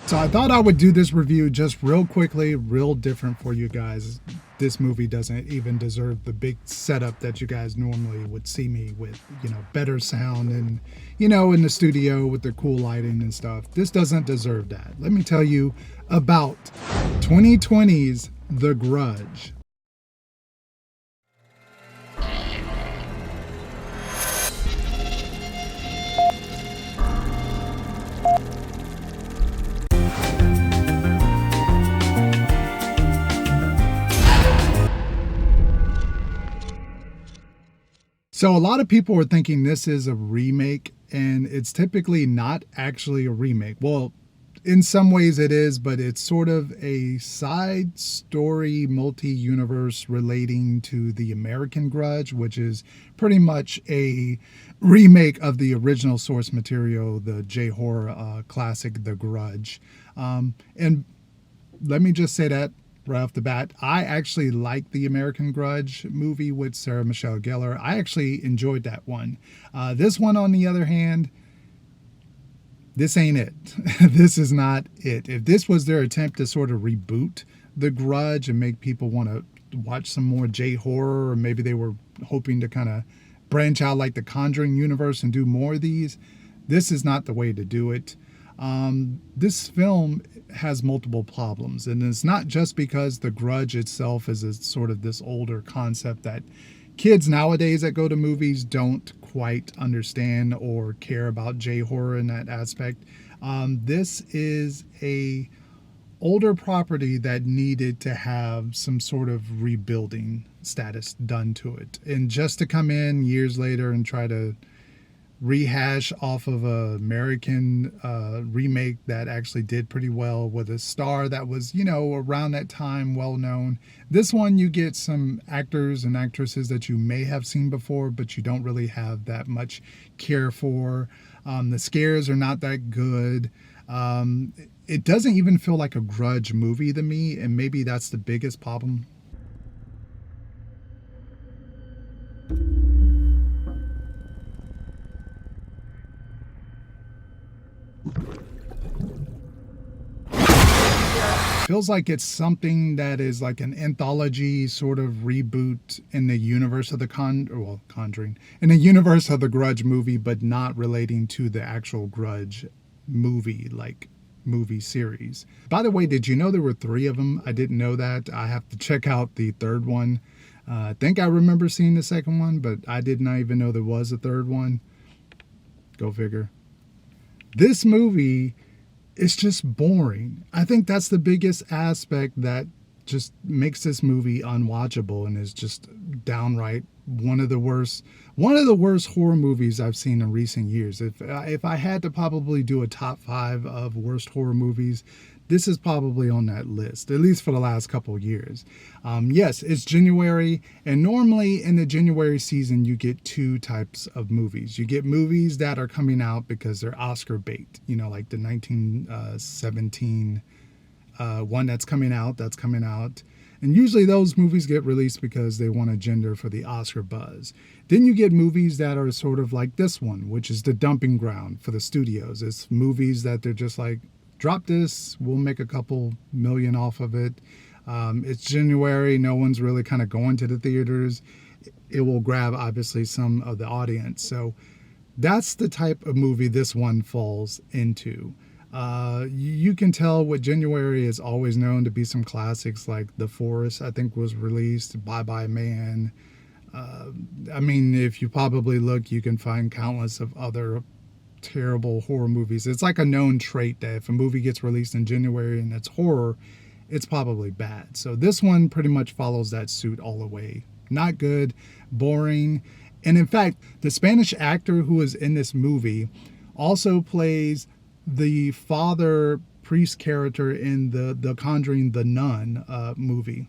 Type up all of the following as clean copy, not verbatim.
So I thought I would do this review just real quickly, real different for you guys. This movie doesn't even deserve the big setup that you guys normally would see me with, better sound and, in the studio with the cool lighting and stuff. This doesn't deserve that. Let me tell you about 2020's The Grudge. So a lot of people are thinking this is a remake, and it's typically not actually a remake. Well, in some ways it is, but it's sort of a side story multi-universe relating to the American Grudge, which is pretty much a remake of the original source material, the J-horror classic, The Grudge. And let me just say that right off the bat, I actually like the American Grudge movie with Sarah Michelle Gellar. I actually enjoyed that one. This one, on the other hand, this ain't it. This is not it. If this was their attempt to sort of reboot The Grudge and make people want to watch some more J-horror, or maybe they were hoping to kind of branch out like the Conjuring universe and do more of these, this is not the way to do it. This film has multiple problems, and it's not just because The Grudge itself is a sort of this older concept that kids nowadays that go to movies don't quite understand or care about J-horror in that aspect. This is a older property that needed to have some sort of rebuilding status done to it, and just to come in years later and try to rehash off of a American remake that actually did pretty well with a star that was, around that time well known. This one, you get some actors and actresses that you may have seen before, but you don't really have that much care for. The scares are not that good. It doesn't even feel like a Grudge movie to me, and maybe that's the biggest problem. Feels like it's something that is like an anthology sort of reboot in the universe of the Conjuring, in the universe of the Grudge movie, but not relating to the actual Grudge movie, like movie series. By the way, did you know there were 3 of them? I didn't know that. I have to check out the third one. I think I remember seeing the second one, but I did not even know there was a third one. Go figure. This movie, it's just boring. I think that's the biggest aspect that just makes this movie unwatchable, and is just downright one of the worst horror movies I've seen in recent years. If I had to probably do a top 5 of worst horror movies, this is probably on that list, at least for the last couple of years. Yes, it's January, and normally in the January season, you get 2 types of movies. You get movies that are coming out because they're Oscar bait, like the 1917 one that's coming out. And usually those movies get released because they want a gender for the Oscar buzz. Then you get movies that are sort of like this one, which is the dumping ground for the studios. It's movies that they're just like, drop this, we'll make a couple million off of it. It's January, no one's really kind of going to the theaters. It will grab, obviously, some of the audience. So that's the type of movie this one falls into. You can tell what January is always known to be some classics, like The Forest, I think, was released, Bye Bye Man. If you probably look, you can find countless of other terrible horror movies. It's like a known trait that if a movie gets released in January and it's horror, it's probably bad. So this one pretty much follows that suit all the way. Not good, boring. And in fact, the Spanish actor who is in this movie also plays the father priest character in the Conjuring The Nun movie.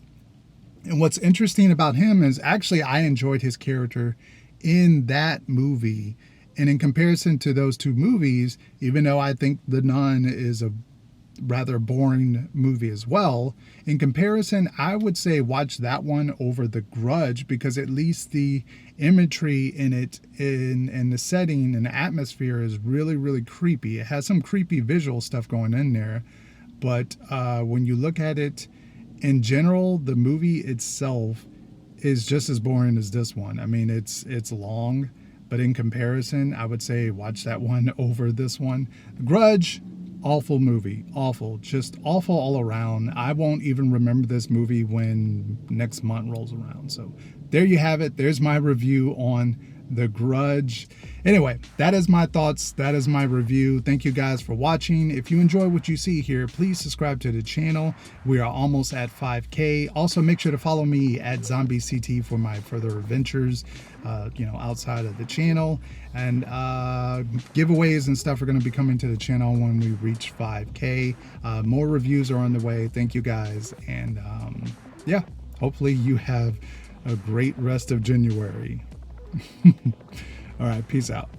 And what's interesting about him is actually I enjoyed his character in that movie. And in comparison to those 2 movies, even though I think The Nun is a rather boring movie as well, in comparison, I would say watch that one over The Grudge, because at least the imagery in it, in the setting and the atmosphere, is really, really creepy. It has some creepy visual stuff going in there. But when you look at it in general, the movie itself is just as boring as this one. I mean, it's long, but in comparison, I would say watch that one over this one. Grudge, awful movie, awful, just awful all around. I won't even remember this movie when next month rolls around. So there you have it. There's my review on The Grudge. Anyway, that is my thoughts. That is my review. Thank you guys for watching. If you enjoy what you see here, please subscribe to the channel. We are almost at 5K. Also, make sure to follow me at ZombieCT for my further adventures, outside of the channel. And giveaways and stuff are going to be coming to the channel when we reach 5K. More reviews are on the way. Thank you guys. And yeah, hopefully you have a great rest of January. All right, peace out.